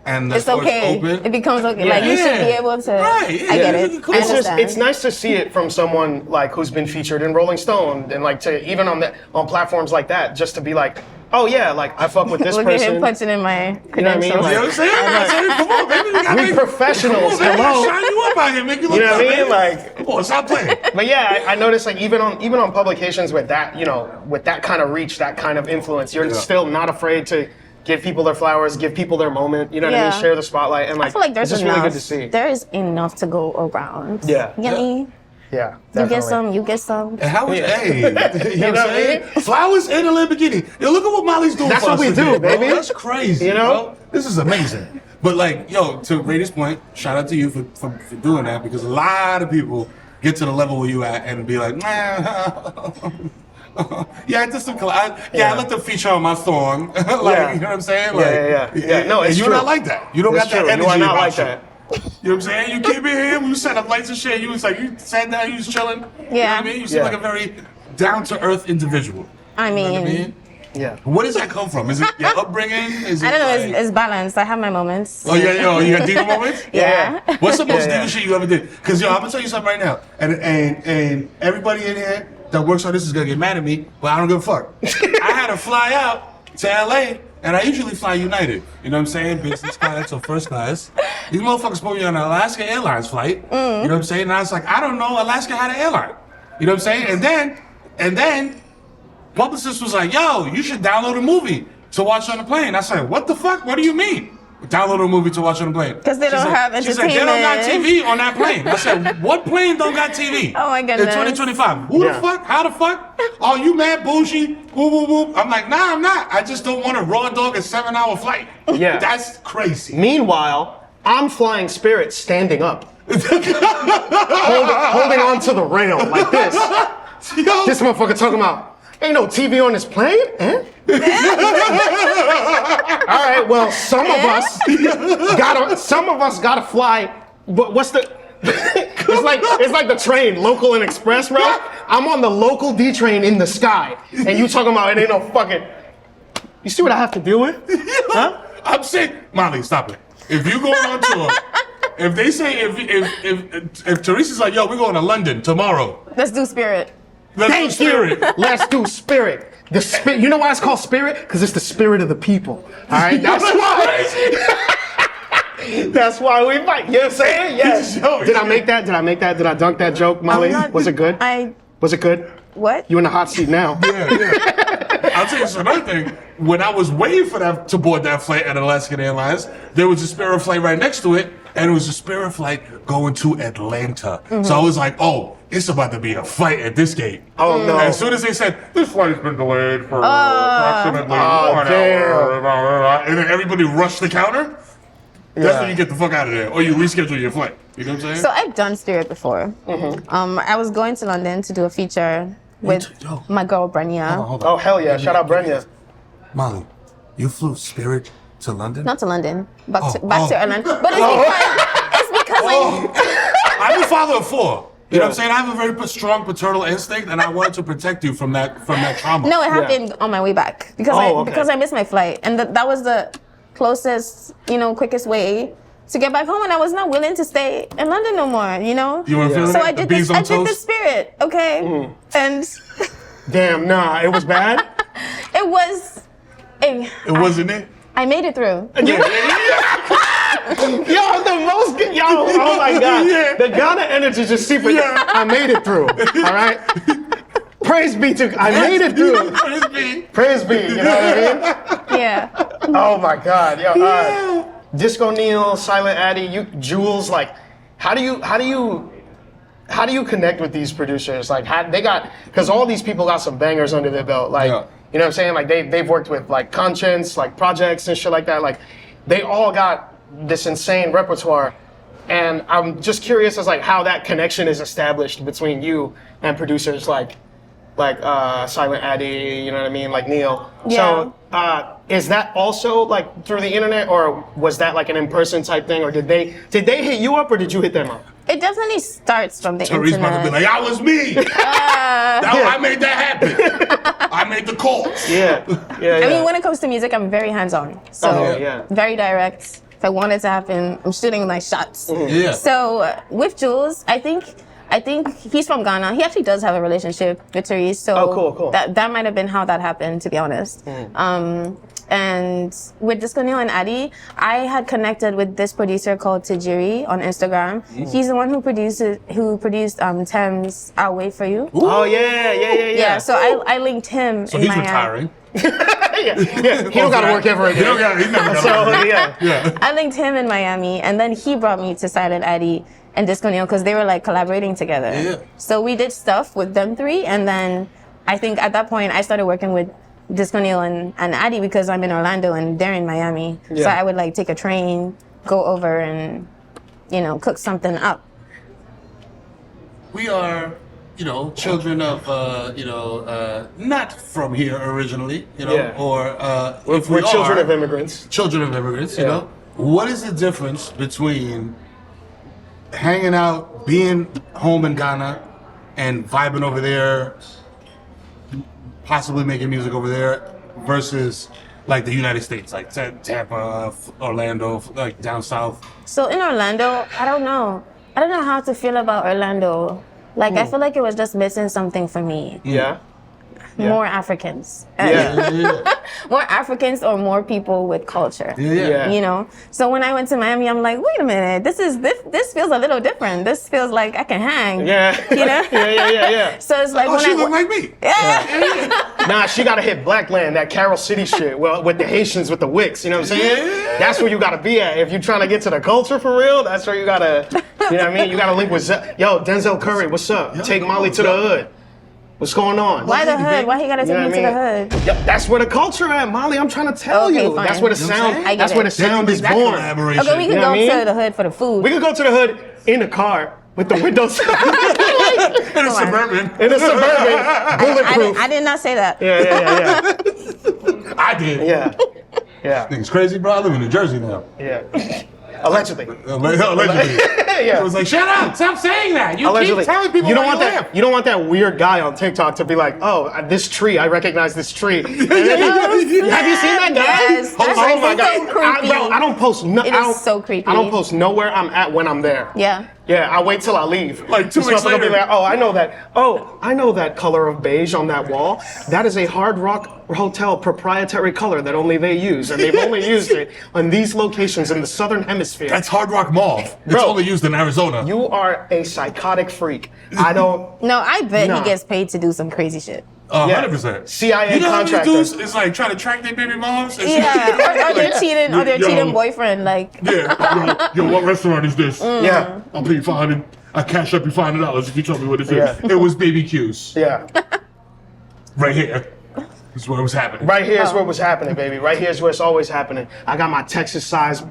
and it's okay. Open, it becomes okay. Like you should be able to. Right. I get it. I understand. It's nice to see it from someone like who's been featured in Rolling Stone and like to even on platforms like that, just to be like, oh yeah, like I fuck with this Look person. at him punching in my credentials. You know what I mean? You know what I'm saying? Come on, baby. We professionals. Hello. Shine you up out here, make you look You know what I good, mean? baby. Like, come on, stop playing. But yeah, I noticed like even on publications with that, with that kind of reach, that kind of influence, you're still not afraid to give people their flowers, give people their moment. You know what I mean? Share the spotlight, and like I feel like there's it's just enough. really good to see. There is enough to go around. Yeah. You get me? Yeah. You get some. You get some. And how was you know what I'm saying? Flowers and a Lamborghini. Yo, look at what Molly's doing. That's for what us we today, do, bro. baby. That's crazy. You know? Bro. This is amazing. But like, yo, to Rainey's point, shout out to you for doing that, because a lot of people get to the level where you at and be like, nah. Yeah, I did some. I let them feature on my song. Like, you know what I'm saying? Like, yeah. No, it's you're true. not like that. You don't It's got that true. energy You are not about like you. that. You know what I'm saying? You came in here, we set up lights and shit. You was like, you sat down, you was chilling. You know what I mean? You seem like a very down to earth individual. I mean, You know what I mean? Yeah. Where does that come from? Is it your upbringing? Is it I don't know. like- It's balanced. I have my moments. Oh yeah, yo, you got diva moments? Yeah. What's the most diva shit you ever did? Because yo, I'm gonna tell you something right now, and everybody in here that works on this is gonna get mad at me, but I don't give a fuck. I had to fly out to LA, and I usually fly United. You know what I'm saying? Business class or first class. These motherfuckers put me on an Alaska Airlines flight. You know what I'm saying? And I was like, I don't know, Alaska had an airline. You know what I'm saying? And then, publicist was like, yo, you should download a movie to watch on the plane. I said, what the fuck? What do you mean? Download a movie to watch on the plane. Because they don't have She said, they don't got TV on that plane. I said, what plane don't got TV? Oh my goodness. In 2025. Who the fuck? How the fuck? Oh, you mad bougie? Woo, woo, woo. I'm like, nah, I'm not. I just don't want to raw dog a 7-hour flight. Yeah. That's crazy. Meanwhile, I'm flying Spirit standing up. holding on to the rail like this. Yo. This motherfucker talking about, ain't no TV on this plane? Eh? All right, well, some of us gotta fly. But what's the? it's like the train, local and express route. I'm on the local D train in the sky, and you talking about it ain't no fucking. You see what I have to deal with? Huh? I'm saying, Molly, stop it. if you going on tour, if they say if Teresa's like, yo, we're going to London tomorrow. Let's do Spirit. Let's do Spirit. Let's do Spirit. The spirit. You know why it's called Spirit? Because it's the spirit of the people. All right. That's why. That's why we fight. You know what I'm saying? Yes. Did I make that? Did I make that? Did I dunk that joke, Molly? Was it good? Was it good? What? You in the hot seat now? Yeah. I'll tell you another thing. When I was waiting for them to board that flight at Alaska Airlines, there was a Spirit flight right next to it, and it was a Spirit flight going to Atlanta. So I was like, oh, it's about to be a fight at this gate. Oh no! As soon as they said this flight has been delayed for approximately 1 hour, and then everybody rushed the counter. That's when you get the fuck out of there, or you reschedule your flight. You know what I'm saying? So I've done Spirit before. I was going to London to do a feature with my girl Brenya. Hold on. Oh hell yeah! Shout out Brenya. Molly, you flew Spirit to London? Not to London, back to Orlando. But it's because I'm a father of 4. You know what I'm saying? I have a very strong paternal instinct, and I wanted to protect you from that trauma. No, it happened on my way back because I missed my flight, and that was the closest, quickest way to get back home, and I was not willing to stay in London no more. You weren't feeling so it? I did this. I did the Spirit, okay, and damn, nah, it was bad. It was. It wasn't it. I made it through. Yo, the most, oh my God. The Ghana energy just super. I made it through, all right? Praise be to, I made it through. Praise be, you know what I mean? Yeah. Oh my God, yo, Disco Neil, Silent Addy, Jules, like, how do you connect with these producers? Like, because all these people got some bangers under their belt, like, you know what I'm saying? Like, they've worked with, like, Conscience, like, projects and shit like that. Like, they all got this insane repertoire. And I'm just curious as, like, how that connection is established between you and producers like Silent Addy, you know what I mean? Like, Neil. Yeah. So, is that also, like, through the internet, or was that, like, an in-person type thing? Or did they hit you up, or did you hit them up? It definitely starts from the Therese internet. about to be like, that was me. I made that happen. I made the calls. Yeah. I mean, when it comes to music, I'm very hands-on. So very direct. If I want it to happen, I'm shooting my shots. Yeah. So with Jules, I think he's from Ghana. He actually does have a relationship with Therese. So cool. That might have been how that happened, to be honest. And with Disco Neil and Addy, I had connected with this producer called Tajiri on Instagram. He's the one who produced Thames I'll Wait For You. Ooh. Oh yeah. So I linked him so in he's Miami. retiring. He don't gotta work ever again. He never gotta I linked him in Miami, and then he brought me to Silent Addy and Disco Neil because they were like collaborating together. Yeah. So we did stuff with them 3, and then I think at that point I started working with Disco Neil and Addy because I'm in Orlando and they're in Miami. Yeah. So I would like take a train, go over and, cook something up. We are, children of, not from here originally, or we're children of immigrants. Children of immigrants, you know. What is the difference between hanging out, being home in Ghana, and vibing over there, possibly making music over there, versus like the United States, like Tampa, Orlando, like down south? So in Orlando, I don't know how to feel about Orlando. Like, I feel like it was just missing something for me. Yeah. More Africans. Yeah. More Africans or more people with culture. Yeah. So when I went to Miami, I'm like, wait a minute, this feels a little different. This feels like I can hang. Yeah. Yeah. So it's like when she look like me. Nah, she gotta hit Blackland, that Carol City shit. Well, with the Haitians, with the Wicks, you know what I'm saying? Yeah. That's where you gotta be at. If you're trying to get to the culture for real, that's where you gotta, you know what I mean? You gotta link with, Denzel Curry, what's up? Take Molly to the hood. What's going on? Why the hood? Why he gotta take me to the hood? Yeah, that's where the culture at, Molly. I'm trying to tell you. Fine. That's where the sound. That's where the sound is born. Okay, we can go to the hood for the food. We can go to the hood in the car with the windows in a Suburban. Bulletproof. I did not say that. Yeah. I did. Yeah. Niggas crazy, bro. I live in New Jersey now. Yeah. Allegedly. Allegedly. It was like, shut up, stop saying that. You Allegedly. keep telling people You don't where want you that. live. You don't want that weird guy on TikTok to be like, oh, this tree. I recognize this tree. Have you seen that guy? Yes, that's Oh my so god, creepy. I don't post. It is so creepy. I don't post nowhere I'm at when I'm there. Yeah. Yeah, I wait till I leave. Like 2 This weeks motherfucker be later. like, oh, I know that. Oh, I know that color of beige on that wall. That is a Hard Rock Hotel proprietary color that only they use, and they've only used it on these locations in the Southern Hemisphere. That's Hard Rock Mauve. It's Bro, only used in Arizona. You are a psychotic freak. I don't. No, I bet Nah. he gets paid to do some crazy shit. 100%. CIA you know contractor. How many dudes is like trying to track their baby moms? And shit? Yeah, or their cheating, or their Yo. cheating boyfriend. Like, Yeah. Yo, what restaurant is this? Yeah, I'll pay you $500. I cash up you $500 if you tell me what it is. Yeah. It was baby Q's. yeah. Right here. This is where it was happening. Right here is what was happening, baby. Right here is where it's always happening. I got my Texas size.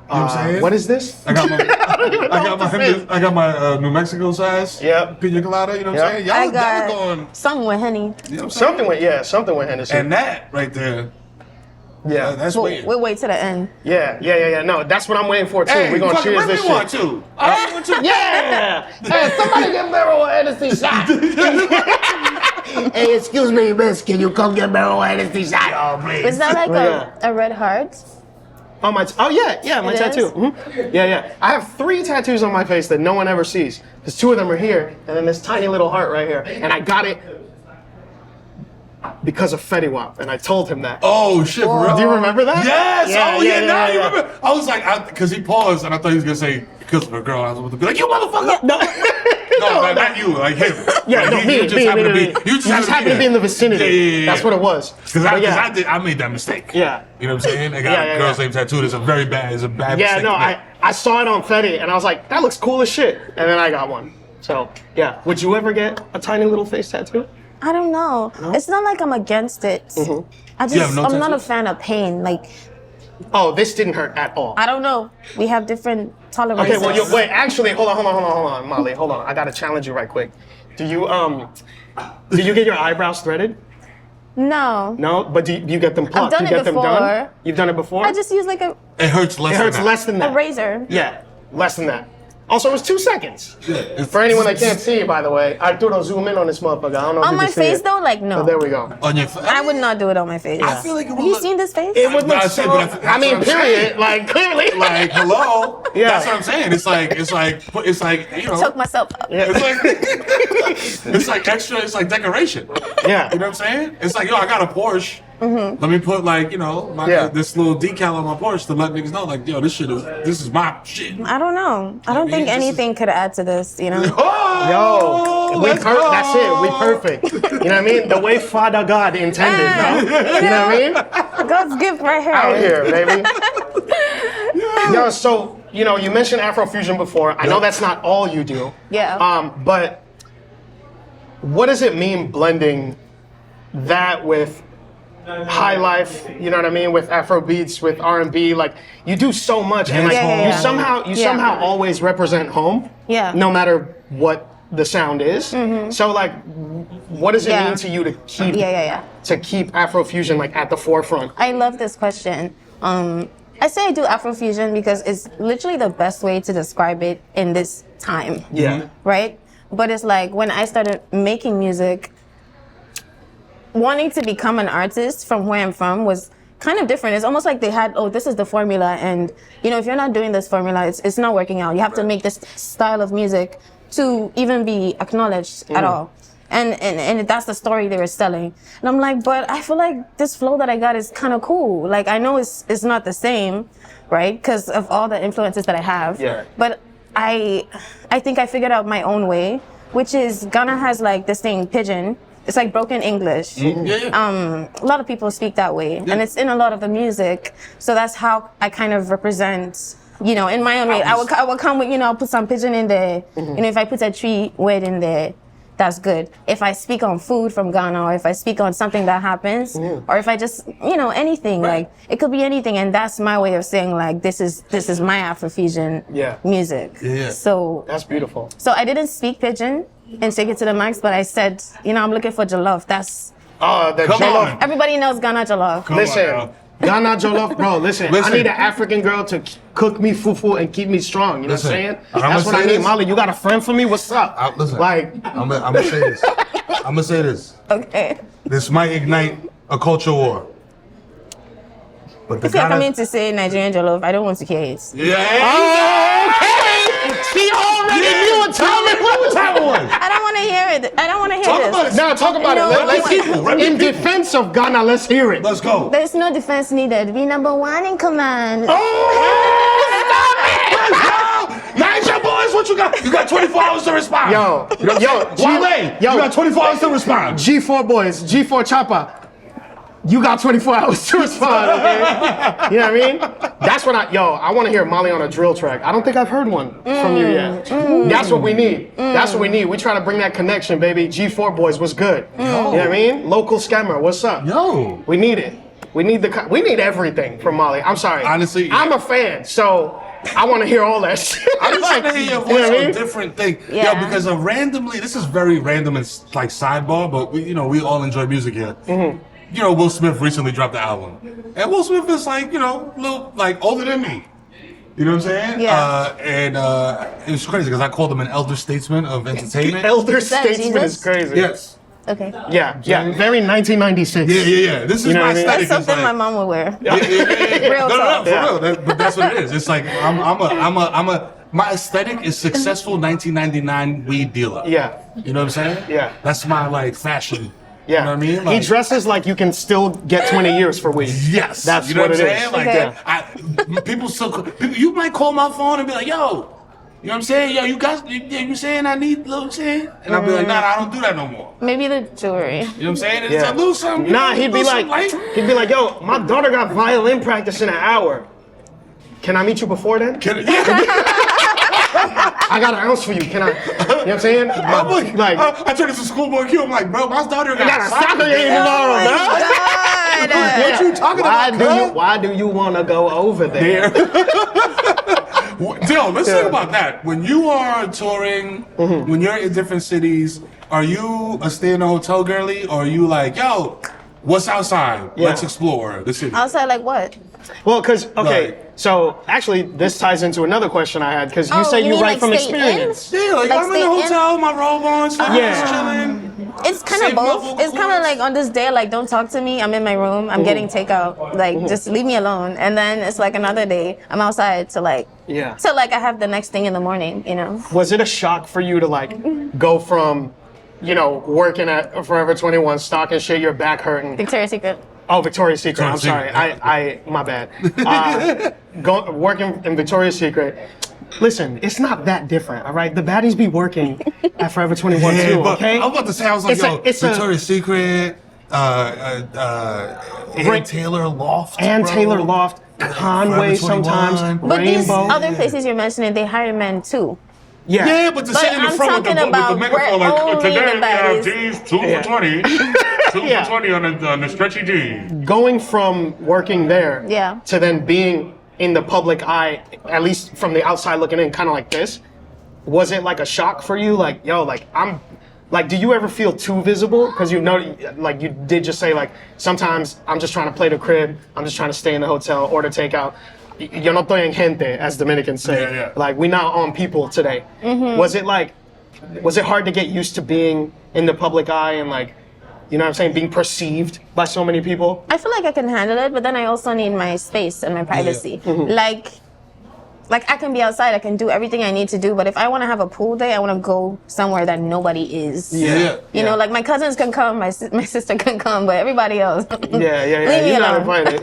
I'm saying? What is this? I got my, what this is. I got my New Mexico size. Yep. Pina colada. You know what Yep. I'm saying? Y'all, I y'all got going. something with Henny. You know what I'm saying? Something with Hennessy. And that right there. yeah, That's We'll, weird. we'll wait to the end. yeah. No, that's what I'm waiting for too. Hey, We're gonna fucking cheers Remy this shit. want to. I want to. Yeah. Hey, somebody get Mero a Hennessy shot. Hey, excuse me, miss. Can you come get Mero a Hennessy shot? Oh, please. Is that like Yeah. a red heart? Oh my! Yeah, my It tattoo. is? Yeah. I have 3 tattoos on my face that no one ever sees. Because 2 of them are here, and then this tiny little heart right here. And I got it because of Fetty Wap, and I told him that. Oh shit! For real? Do you remember that? Yes. Yeah, Oh yeah. yeah, Now yeah, you yeah. remember? I was like, because he paused, and I thought he was gonna say because of a girl. I was about to be like, you motherfucker. No. No, not you. Like him. Yeah, like, no, you me. just happened to be. You just happened to be in the vicinity. Yeah. That's what it was. Because But yeah. I made that mistake. Yeah. You know what I'm saying? I got Yeah, a yeah, girl's yeah. name tattooed. It's a bad Yeah, mistake. no, to make. I saw it on Fetty, and I was like, that looks cool as shit. And then I got one. So, yeah. Would you ever get a tiny little face tattoo? I don't know. It's not like I'm against it. I just, You have no I'm not a tattoos? fan of pain. Like, Oh, this didn't hurt at all. I don't know. We have different tolerances. Okay, well, wait, actually, hold on, Molly, hold on. I gotta challenge you right quick. Do you get your eyebrows threaded? No. No, but do you get them plucked? done you it get them done? before. You've done it before? I just use like a It hurts less. It hurts than less than that. razor. Yeah, less than that. Also, it was 2 seconds. Yeah. For anyone that can't see, by the way, Arturo, zoom in on this motherfucker. I don't know if On you my can see face it. though, like no. Oh, there we go. On your. I would not do it on my face. I feel like it would Have you look- seen this face? It would No, look I said, so. but that's I mean, what I'm period. saying. Like clearly. Like hello. Yeah. That's what I'm saying. It's like you know. Choke myself up. Yeah. It's like it's like extra. It's like decoration. Yeah. You know what I'm saying? It's like yo, I got a Porsche. Let me put like you know this little decal on my Porsche to let niggas know like yo, this is my shit. I don't know. I don't think this is- anything could add to this, you know? Oh, Yo, let's go. that's it. We perfect. You know what I mean? The way Father God intended, bro. You know what I mean? God's gift right here. Out here, baby. Yo, so you know, you mentioned Afrofusion before. I know that's not all you do. Yeah. But what does it mean blending that with high life? You know what I mean? With Afro beats, with R&B, like you do so much, and like Yeah. you somehow always represent home. Yeah. No matter what the sound is. So like, what does it Yeah. mean to you to keep Yeah. to keep Afrofusion like at the forefront? I love this question. I say I do Afrofusion because it's literally the best way to describe it in this time. Yeah. Right? But it's like when I started making music, wanting to become an artist from where I'm from was kind of different. It's almost like they had, oh, this is the formula, and you know, if you're not doing this formula, it's not working out. You have to make this style of music to even be acknowledged at all. And that's the story they were selling. And I'm like, but I feel like this flow that I got is kind of cool. Like I know it's not the same, right? Because of all the influences that I have. Yeah. But I think I figured out my own way, which is Ghana has like this thing, pidgin. It's like broken English. A lot of people speak that way, and it's in a lot of the music. So that's how I kind of represent, you know, in my own way. I would come with, you know, I'll put some pigeon in there. You know, if I put a tree word in there, that's good. If I speak on food from Ghana, or if I speak on something that happens, or if I just, you know, anything, like it could be anything, and that's my way of saying like this is my Afrofusion music. Yeah. So That's beautiful. so I didn't speak pidgin and take it to the max, but I said, you know, I'm looking for jollof. That's Oh, the Come jollof. on. everybody knows Ghana jollof. Come Listen, on, Ghana jollof, bro. Listen, I need an African girl to cook me fufu and keep me strong. You know what I'm saying? That's what I need, Molly. You got a friend for me? What's up? Listen, like, I'm gonna say this. I'm gonna say this. Okay. This might ignite a culture war. But the If you're coming to say Nigerian jollof, I don't want to hear it. Yeah. Okay. She already knew what time it was. I don't want to hear it. I don't want to hear Talk this. about it. Now talk about it. Let's in defense of Ghana, let's hear it. Let's go. There's no defense needed. We number one in command. Niger boys, what you got? You got 24 hours to respond. Yo, Wale, you got 24 hours to respond. G4 boys, G4 Chopper. You got 24 hours to respond, okay? You know what I mean? That's what I want to hear Molly on a drill track. I don't think I've heard one from you yet. That's what we need. That's what we need. We trying to bring that connection, baby. G4 boys, what's good? You know what I mean? Local scammer, what's up? Yo. We need it. We need everything from Molly. I'm sorry. Honestly, I'm a fan, so I want to hear all that shit. I just want to hear your voice on a different thing. Yeah. Yo, because randomly, this is very random and like sidebar, but we all enjoy music here. You know, Will Smith recently dropped the album. And Will Smith is like, a little, like, older than me. You know what I'm saying? Yeah. It was crazy because I called him an elder statesman of entertainment. Elder that statesman Jesus? is crazy. Yes. Okay. Yeah. Very 1996. Yeah. This is my what I mean? aesthetic. That's something like, my mom would wear. Yeah. Real No, talk. for real. But that's what it is. It's like my aesthetic is successful 1999 weed dealer. Yeah. You know what I'm saying? Yeah. That's my like fashion. Yeah. You know what I mean? He Like, dresses like you can still get 20 years for weed. yes. That's you know what it I'm saying? is. Like Okay. people, you might call my phone and be like, yo, you know what I'm saying? Yo, you saying I need, you know what I'm saying? And I'll be like, nah, I don't do that no more. Maybe the jewelry. You know what I'm saying? It's Yeah. a lose something. Nah, he'd be like, yo, my daughter got violin practice in an hour. Can I meet you before then? I got an ounce for you. Can I? You know what I'm saying? I turned into schoolboy Q. I'm like, bro, my daughter got a soccer game tomorrow, man. God. What you talking about? Why do you want to go over there? Dill, let's think about that. When you are touring, when you're in different cities, are you a stay in a hotel girly, or are you like, yo, what's outside? Yeah. Let's explore the city. Outside, like what? Well, because Right. so actually this ties into another question I had because you Oh, say you you mean write like from stay in? experience. Yeah, like I'm in the stay in? hotel, my robe on, just chilling. It's kind Same of level, both. of It's kind of course. like on this day, like don't talk to me. I'm in my room. I'm getting takeout. Like just leave me alone. And then it's like another day. I'm outside to like. Yeah. So like I have the next thing in the morning. You know. Was it a shock for you to like go from, working at Forever 21, stocking shit, your back hurting? Victoria's Secret. Oh, Victoria's Secret. I'm Victoria's sorry. Secret. My bad. Working in Victoria's Secret. Listen, it's not that different, all right? The baddies be working at Forever 21 too, but okay? I'm about to say, I was like, It's a- Victoria's Secret, Ann Taylor Loft. Ann bro. Taylor Loft, Conway Forever 21. sometimes, But these Rainbow. other places you're mentioning, they hire men too. Yeah, but to But sit in the I'm front with talking the about megaphone, we're like, only today the we have baddies. D's 2 Yeah. for 20. 2 Yeah. for 20 on the stretchy D. Going from working there Yeah. to then being in the public eye, at least from the outside looking in, kind of like this, was it like a shock for you? Like, do you ever feel too visible? Because you did just say, like, sometimes I'm just trying to play the crib, I'm just trying to stay in the hotel, order takeout. Yo no estoy en gente, as Dominicans say. Yeah. Like, we're not on people today. Was it hard to get used to being in the public eye and, like, you know what I'm saying, being perceived by so many people? I feel like I can handle it, but then I also need my space and my privacy. Like I can be outside, I can do everything I need to do, but if I want to have a pool day, I want to go somewhere that nobody is. Yeah. You know, like my cousins can come, my sister can come, but everybody else. Yeah. Leave me You're not alone. invited.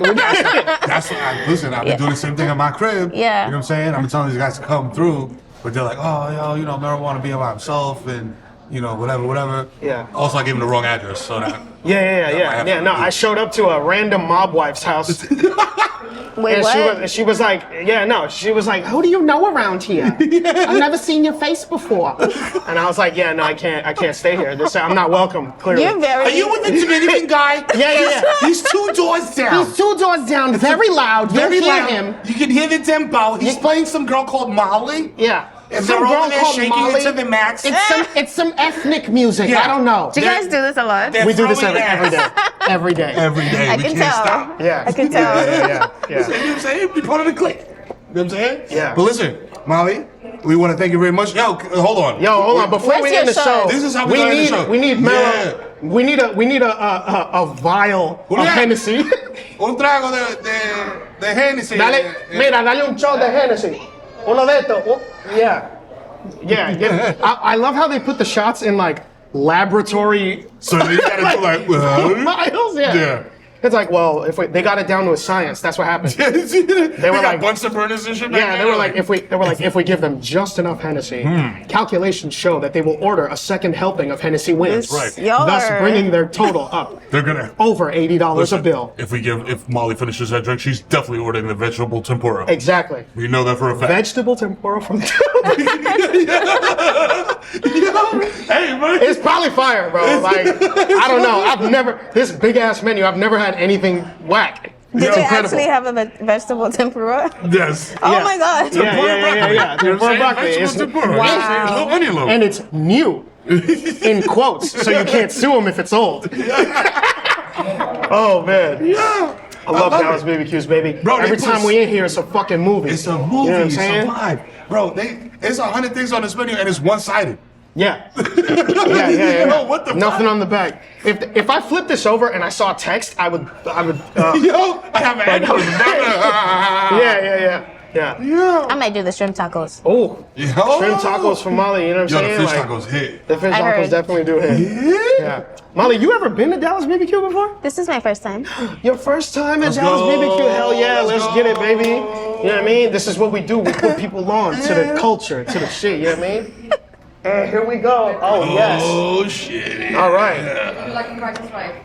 That's what I've been doing the same thing in my crib. Yeah. You know what I'm saying? I've been telling these guys to come through, but they're like, oh, yo, Mero want to be by himself and, whatever. Yeah. Also, I gave him the wrong address, so that. Yeah. No, I showed up to a random mob wife's house. Wait, And what? she was like, who do you know around here? I've never seen your face before. And I was like, I can't stay here. I'm not welcome, clearly. You're very. Are you with the Dominican guy? Yeah. He's 2 doors down. He's 2 doors down, very loud. Very You'll hear loud. him. You can hear the tempo. He's playing some girl called Molly. Yeah. If Some they're girl over there called shaking Molly. it to the max. It's some ethnic music. Yeah. I don't know. Do you guys do this a lot? They're We do this throwing every day. ass. Every day. Every day. I we can can't tell. stop. Yeah. I can tell. Yeah. You know what I'm saying? Be part of the clique. You know what I'm saying? Yeah. But listen, Molly, we want to thank you very much. Yo, hold on. Yo, hold on. Before Where's we your end the shirt? show, This is how we end the show. We need Mero. Yeah. We need a vial of Yeah. Hennessy. Un trago de Hennessy. Dale, mira, dale un shot de Hennessy. Uno de estos. Yeah. Yeah. I love how they put the shots in like laboratory So you gotta do like, vials. Yeah. It's like, well, they got it down to a science. That's what happened. they were got like- Bunsen burners and shit. Yeah, they were like, if we give them just enough Hennessy, calculations show that they will order a second helping of Hennessy wins, Right. Y'all thus are- bringing their total up They're gonna. over $80 a bill. If Molly finishes that drink, she's definitely ordering the vegetable tempura. Exactly. We know that for a fact. Vegetable tempura from. Hey, man. It's probably fire, bro. Like, I don't know. I've never this big ass menu. I've never had anything whack. Did It's you incredible. actually have a vegetable tempura? Yes. Oh Yeah. my god. Yeah. You know what Tempura I'm broccoli. saying? It's, Vegetable tempura. Wow. No onion loaf. and it's new, in quotes, so you can't sue them if it's old. Oh man. Yeah. I love love Dallas it. BBQs, baby. Bro, they Every put time s- we in here, it's a fucking movie. It's a movie. You know what I'm It's a saying? vibe. Bro, it's 100 things on this menu and it's one-sided. Yeah. Yeah. Yo, what the Nothing fuck? on the back. If I flipped this over and I saw text, I would. Yo, I have an egg on the Yeah. I might do the shrimp tacos. Oh, Yo. shrimp tacos from Molly. You know what I'm Yo, the saying? fish Like, tacos hit. The fish I tacos heard. definitely do hit. Yeah. Molly, you ever been to Dallas BBQ before? This is my first time. Your first time at Let's Dallas go. BBQ? Hell yeah, let's Let's get it, go. baby. You know what I mean? This is what we do. We put people on to the culture, to the shit. You know what I mean? And here we go. Oh yes. Oh, shit. All right. Like Princess Wife.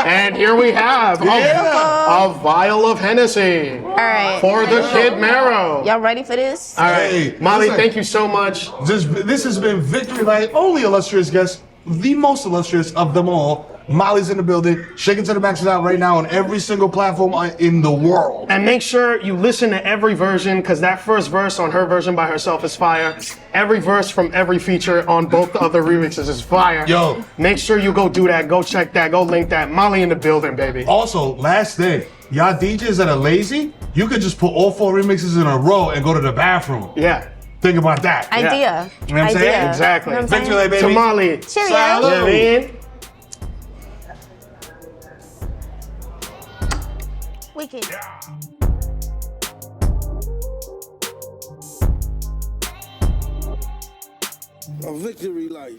And here we have a vial of Hennessy All right. for the kid Mero. Y'all ready for this? All right, Hey, Molly, listen. thank you so much. This has been Victory Light, only illustrious guest, the most illustrious of them all. Molly's in the building. Shaking to the Max is out right now on every single platform in the world. And make sure you listen to every version, because that first verse on her version by herself is fire. Every verse from every feature on both the other remixes is fire. Yo. Make sure you go do that, go check that, go link that. Molly in the building, baby. Also, last thing, y'all DJs that are lazy, you could just put all 4 remixes in a row and go to the bathroom. Yeah, Think about that. Idea. You know what I'm Idea. saying? exactly. You know what I'm Victory Light, baby. To Molly. Cheerio. You know what I mean? Wicked. A victory light.